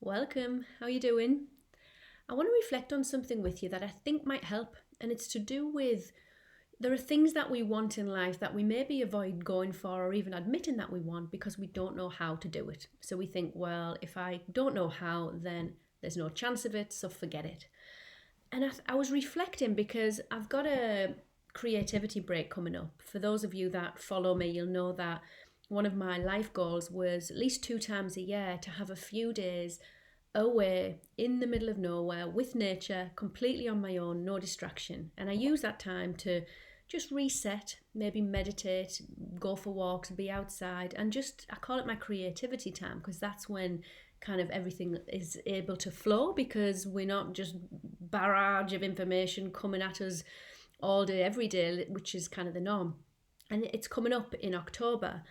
Welcome. How are you doing? I want to reflect on something with you that I think might help, and it's to do with there are things that we want in life that we maybe avoid going for or even admitting that we want because we don't know how to do it. So we think, well, if I don't know how, then there's no chance of it, so forget it. And I was reflecting because I've got a creativity break coming up. For those of you that follow me, you'll know that one of my life goals was at least 2 times a year to have a few days away in the middle of nowhere with nature, completely on my own, no distraction. And I use that time to just reset, maybe meditate, go for walks, be outside, and just I call it my creativity time because that's when kind of everything is able to flow because we're not just barrage of information coming at us all day, every day, which is kind of the norm. And it's coming up in October.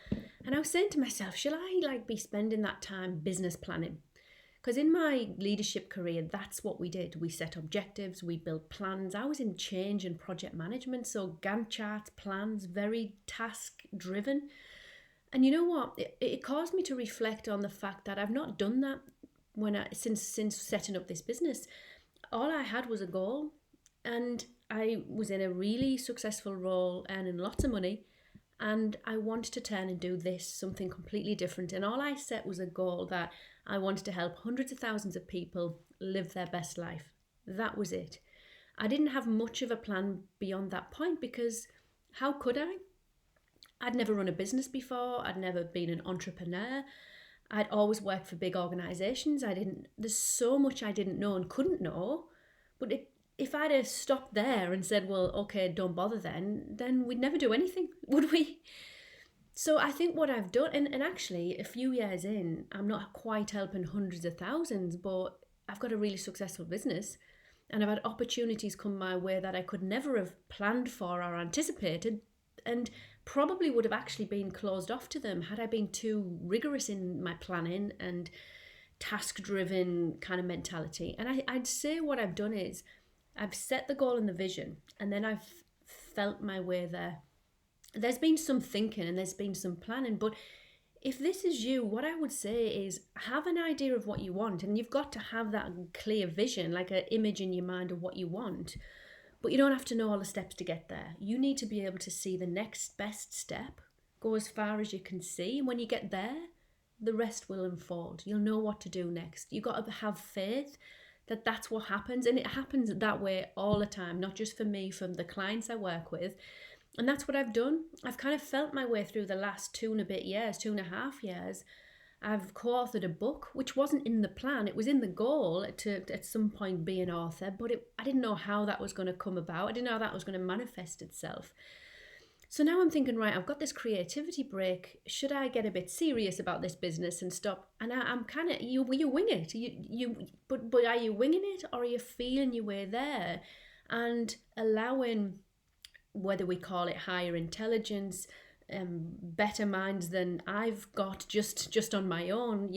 And I was saying to myself, shall I be spending that time business planning? Because in my leadership career, that's what we did. We set objectives, we built plans. I was in change and project management, so Gantt charts, plans, very task driven. And you know what? It caused me to reflect on the fact that I've not done that since setting up this business. All I had was a goal, and I was in a really successful role, earning lots of money, and I wanted to turn and do this, something completely different. And all I set was a goal that I wanted to help hundreds of thousands of people live their best life. That was it. I didn't have much of a plan beyond that point because how could I? I'd never run a business before. I'd never been an entrepreneur. I'd always worked for big organizations. There's so much I didn't know and couldn't know. But if I'd have stopped there and said, well, okay, don't bother then we'd never do anything, would we? So I think what I've done, and actually a few years in, I'm not quite helping hundreds of thousands, but I've got a really successful business and I've had opportunities come my way that I could never have planned for or anticipated and probably would have actually been closed off to them had I been too rigorous in my planning and task driven kind of mentality. And I'd say what I've done is I've set the goal and the vision, and then I've felt my way there. There's been some thinking and there's been some planning, but if this is you, what I would say is have an idea of what you want, and you've got to have that clear vision, like an image in your mind of what you want. But you don't have to know all the steps to get there. You need to be able to see the next best step, go as far as you can see, and when you get there, the rest will unfold. You'll know what to do next. You've got to have faith that that's what happens, and it happens that way all the time, not just for me, from the clients I work with. And that's what I've done. I've kind of felt my way through the last 2.5 years. I've co-authored a book, which wasn't in the plan. It was in the goal to at some point be an author, but I didn't know how that was going to come about. I didn't know how that was going to manifest itself. So now I'm thinking, right, I've got this creativity break. Should I get a bit serious about this business and stop? And I'm kind of, you wing it. But are you winging it, or are you feeling your way there and allowing, whether we call it higher intelligence, better minds than I've got just on my own,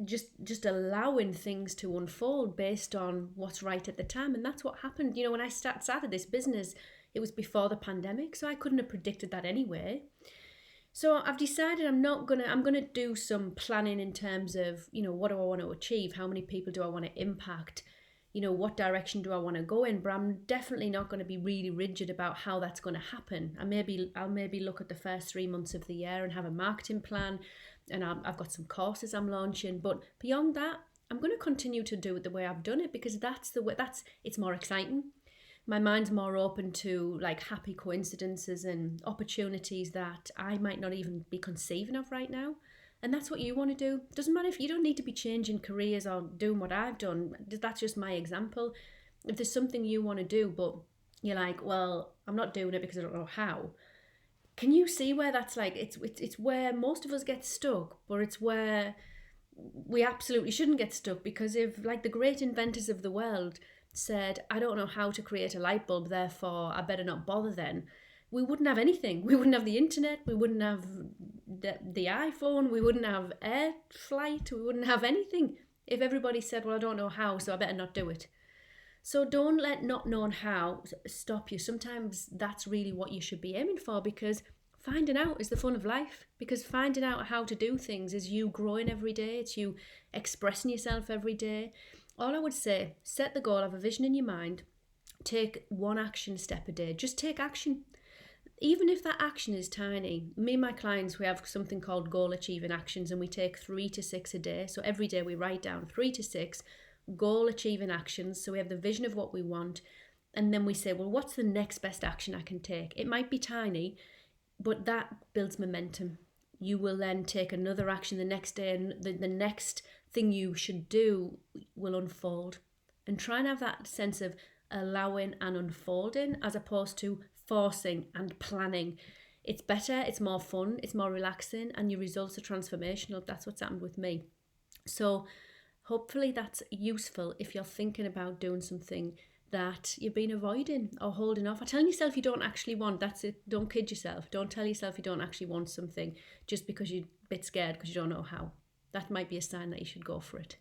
just allowing things to unfold based on what's right at the time. And that's what happened. When I started this business, it was before the pandemic, so I couldn't have predicted that anyway. So I've decided I'm gonna do some planning in terms of, what do I want to achieve? How many people do I want to impact? What direction do I want to go in? But I'm definitely not going to be really rigid about how that's going to happen. I'll maybe look at the first 3 months of the year and have a marketing plan, and I've got some courses I'm launching. But beyond that, I'm going to continue to do it the way I've done it because that's the way. It's more exciting. My mind's more open to happy coincidences and opportunities that I might not even be conceiving of right now. And that's what you want to do. Doesn't matter if you don't need to be changing careers or doing what I've done. That's just my example. If there's something you want to do, but you're like, well, I'm not doing it because I don't know how. Can you see where that's it's where most of us get stuck, but it's where we absolutely shouldn't get stuck, because if the great inventors of the world said, I don't know how to create a light bulb, therefore I better not bother then, we wouldn't have anything. We wouldn't have the internet, we wouldn't have the iPhone, we wouldn't have air flight, we wouldn't have anything if everybody said, well, I don't know how, so I better not do it. So don't let not knowing how stop you. Sometimes that's really what you should be aiming for, because finding out is the fun of life, because finding out how to do things is you growing every day. It's you expressing yourself every day. All I would say, set the goal, have a vision in your mind, take one action step a day. Just take action. Even if that action is tiny. Me and my clients, we have something called goal achieving actions, and we take 3 to 6 a day. So every day we write down 3 to 6 goal achieving actions. So we have the vision of what we want, and then we say, well, what's the next best action I can take? It might be tiny, but that builds momentum. You will then take another action the next day, and the next thing you should do will unfold. And try and have that sense of allowing and unfolding, as opposed to forcing and planning. It's better, it's more fun, it's more relaxing, and your results are transformational. That's what's happened with me. So hopefully that's useful if you're thinking about doing something that you've been avoiding or holding off, or telling yourself you don't actually want. That's it. Don't kid yourself. Don't tell yourself you don't actually want something just because you're a bit scared because you don't know how. That might be a sign that you should go for it.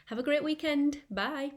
Have a great weekend. Bye.